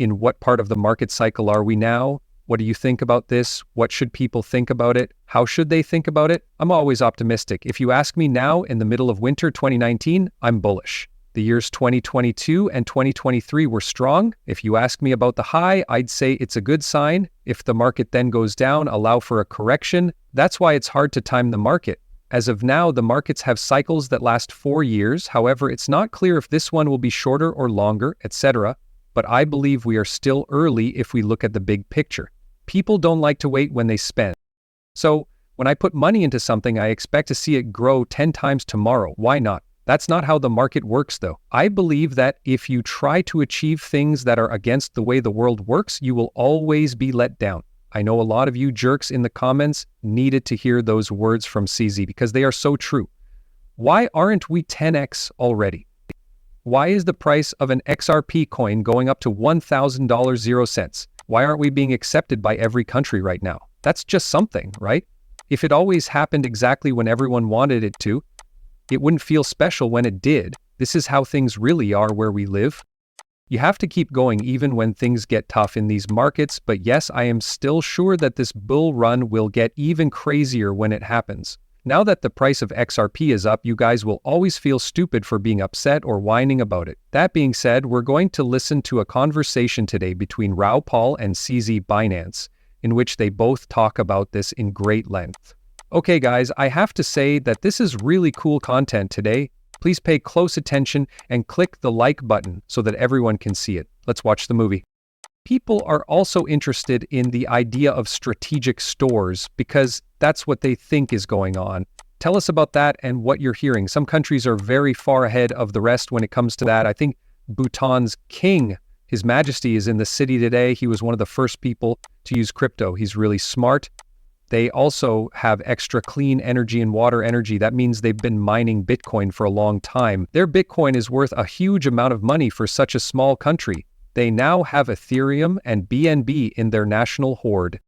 In what part of the market cycle are we now? What do you think about this? What should people think about it? How should they think about it? I'm always optimistic. If you ask me now, in the middle of winter 2019, I'm bullish. The years 2022 and 2023 were strong. If you ask me about the high, I'd say it's a good sign. If the market then goes down, allow for a correction. That's why it's hard to time the market. As of now, the markets have cycles that last 4 years. However, it's not clear if this one will be shorter or longer, etc. But I believe we are still early if we look at the big picture. People don't like to wait when they spend. So when I put money into something, I expect to see it grow 10 times tomorrow. Why not? That's not how the market works, though. I believe that if you try to achieve things that are against the way the world works, you will always be let down. I know a lot of you jerks in the comments needed to hear those words from CZ because they are so true. Why aren't we 10x already? Why is the price of an XRP coin going up to $1,000 0 cents? Why aren't we being accepted by every country right now? That's just something, right? If it always happened exactly when everyone wanted it to, it wouldn't feel special when it did. This is how things really are where we live. You have to keep going even when things get tough in these markets, but yes, I am still sure that this bull run will get even crazier when it happens. Now that the price of XRP is up, you guys will always feel stupid for being upset or whining about it. That being said, we're going to listen to a conversation today between Raoul and CZ Binance, in which they both talk about this in great length. Okay guys, I have to say that this is really cool content today. Please pay close attention and click the like button so that everyone can see it. Let's watch the movie. People are also interested in the idea of strategic stores because that's what they think is going on. Tell us about that and what you're hearing. Some countries are very far ahead of the rest when it comes to that. I think Bhutan's king, His Majesty, is in the city today. He was one of the first people to use crypto. He's really smart. They also have extra clean energy and water energy. That means they've been mining Bitcoin for a long time. Their Bitcoin is worth a huge amount of money for such a small country. They now have Ethereum and BNB in their national hoard.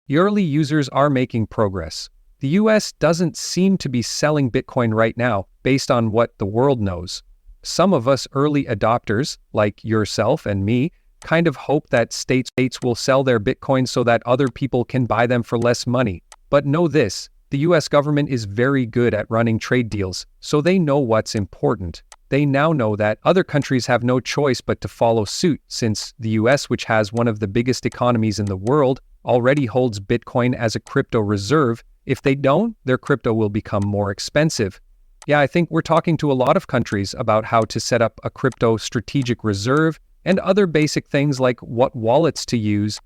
The early users are making progress. The US doesn't seem to be selling Bitcoin right now based on what the world knows. Some of us early adopters, like yourself and me, kind of hope that states will sell their Bitcoin so that other people can buy them for less money. But know this, the US government is very good at running trade deals, so they know what's important. They now know that other countries have no choice but to follow suit, since the US, which has one of the biggest economies in the world, already holds Bitcoin as a crypto reserve. If they don't, their crypto will become more expensive. Yeah, I think we're talking to a lot of countries about how to set up a crypto strategic reserve and other basic things like what wallets to use.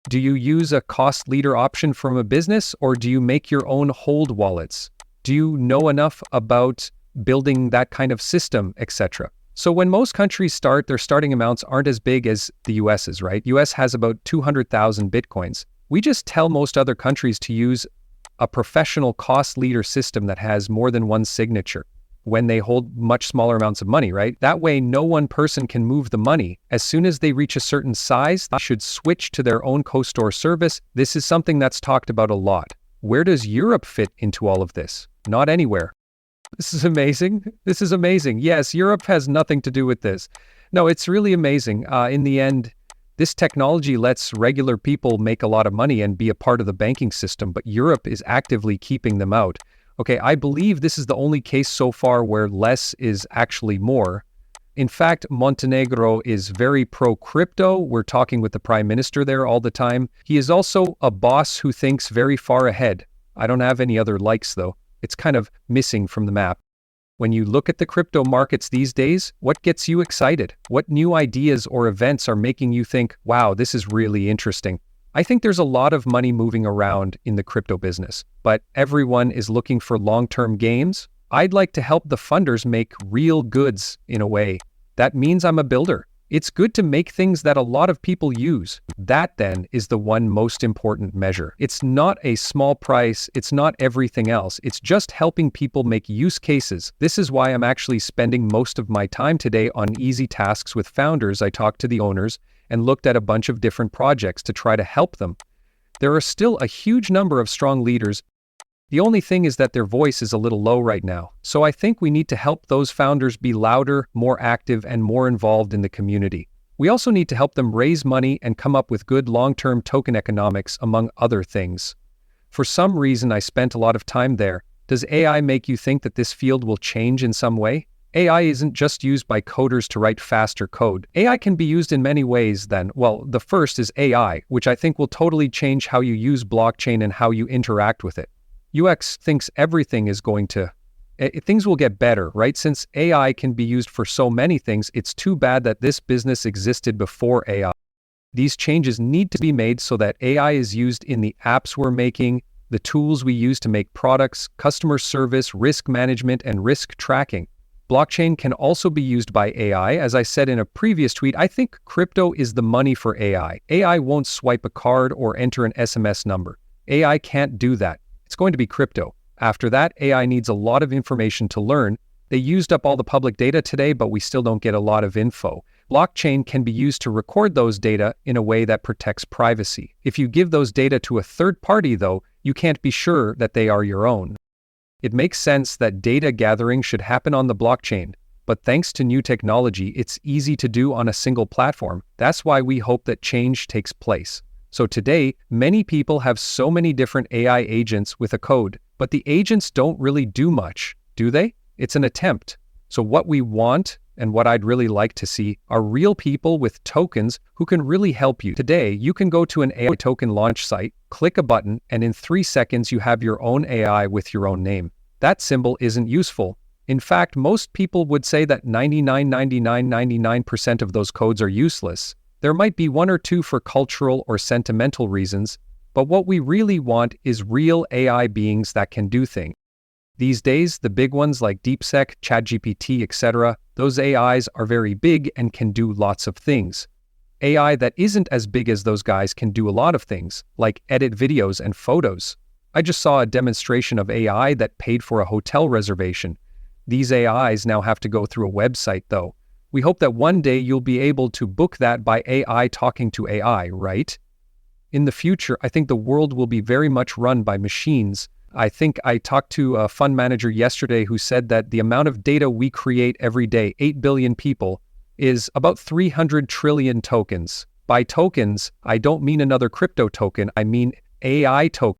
Do you use a cost leader option from a business, or do you make your own hold wallets? Do you know enough about building that kind of system, etc.? So when most countries start, their starting amounts aren't as big as the US's, right? US has about 200,000 Bitcoins. We just tell most other countries to use a professional cost leader system that has more than one signature when they hold much smaller amounts of money, right? That way, no one person can move the money. As soon as they reach a certain size, they should switch to their own co-store service. This is something that's talked about a lot. Where does Europe fit into all of this? Not anywhere. This is amazing. This is amazing. Yes, Europe has nothing to do with this. No, it's really amazing. In the end, this technology lets regular people make a lot of money and be a part of the banking system, but Europe is actively keeping them out. Okay, I believe this is the only case so far where less is actually more. In fact, Montenegro is very pro-crypto. We're talking with the prime minister there all the time. He is also a boss who thinks very far ahead. I don't have any other likes though. It's kind of missing from the map. When you look at the crypto markets these days, what gets you excited? What new ideas or events are making you think, wow, this is really interesting? I think there's a lot of money moving around in the crypto business, but everyone is looking for long-term gains. I'd like to help the funders make real goods in a way. That means I'm a builder. It's good to make things that a lot of people use. That then is the one most important measure. It's not a small price. It's not everything else. It's just helping people make use cases. This is why I'm actually spending most of my time today on easy tasks with founders. I talked to the owners and looked at a bunch of different projects to try to help them. There are still a huge number of strong leaders. The only thing is that their voice is a little low right now. So I think we need to help those founders be louder, more active, and more involved in the community. We also need to help them raise money and come up with good long-term token economics, among other things. For some reason, I spent a lot of time there. Does AI make you think that this field will change in some way? AI isn't just used by coders to write faster code. AI can be used in many ways then. Well, the first is AI, which I think will totally change how you use blockchain and how you interact with it. UX thinks everything is going to... Things will get better, right? Since AI can be used for so many things, it's too bad that this business existed before AI. These changes need to be made so that AI is used in the apps we're making, the tools we use to make products, customer service, risk management, and risk tracking. Blockchain can also be used by AI. As I said in a previous tweet, I think crypto is the money for AI. AI won't swipe a card or enter an SMS number. AI can't do that. It's going to be crypto. After that, AI needs a lot of information to learn. They used up all the public data today, but we still don't get a lot of info. Blockchain can be used to record those data in a way that protects privacy. If you give those data to a third party, though, you can't be sure that they are your own. It makes sense that data gathering should happen on the blockchain, but thanks to new technology, it's easy to do on a single platform. That's why we hope that change takes place. So today, many people have so many different AI agents with a code, but the agents don't really do much, do they? It's an attempt. So what we want, and what I'd really like to see, are real people with tokens who can really help you. Today, you can go to an AI token launch site, click a button, and in 3 seconds you have your own AI with your own name. That symbol isn't useful. In fact, most people would say that 99% of those codes are useless. There might be 1 or 2 for cultural or sentimental reasons, but what we really want is real AI beings that can do things. These days, the big ones like DeepSeek, ChatGPT, etc., those AIs are very big and can do lots of things. AI that isn't as big as those guys can do a lot of things, like edit videos and photos. I just saw a demonstration of AI that paid for a hotel reservation. These AIs now have to go through a website, though. We hope that one day you'll be able to book that by AI talking to AI, right? In the future, I think the world will be very much run by machines. I think I talked to a fund manager yesterday who said that the amount of data we create every day, 8 billion people, is about 300 trillion tokens. By tokens, I don't mean another crypto token, I mean AI tokens.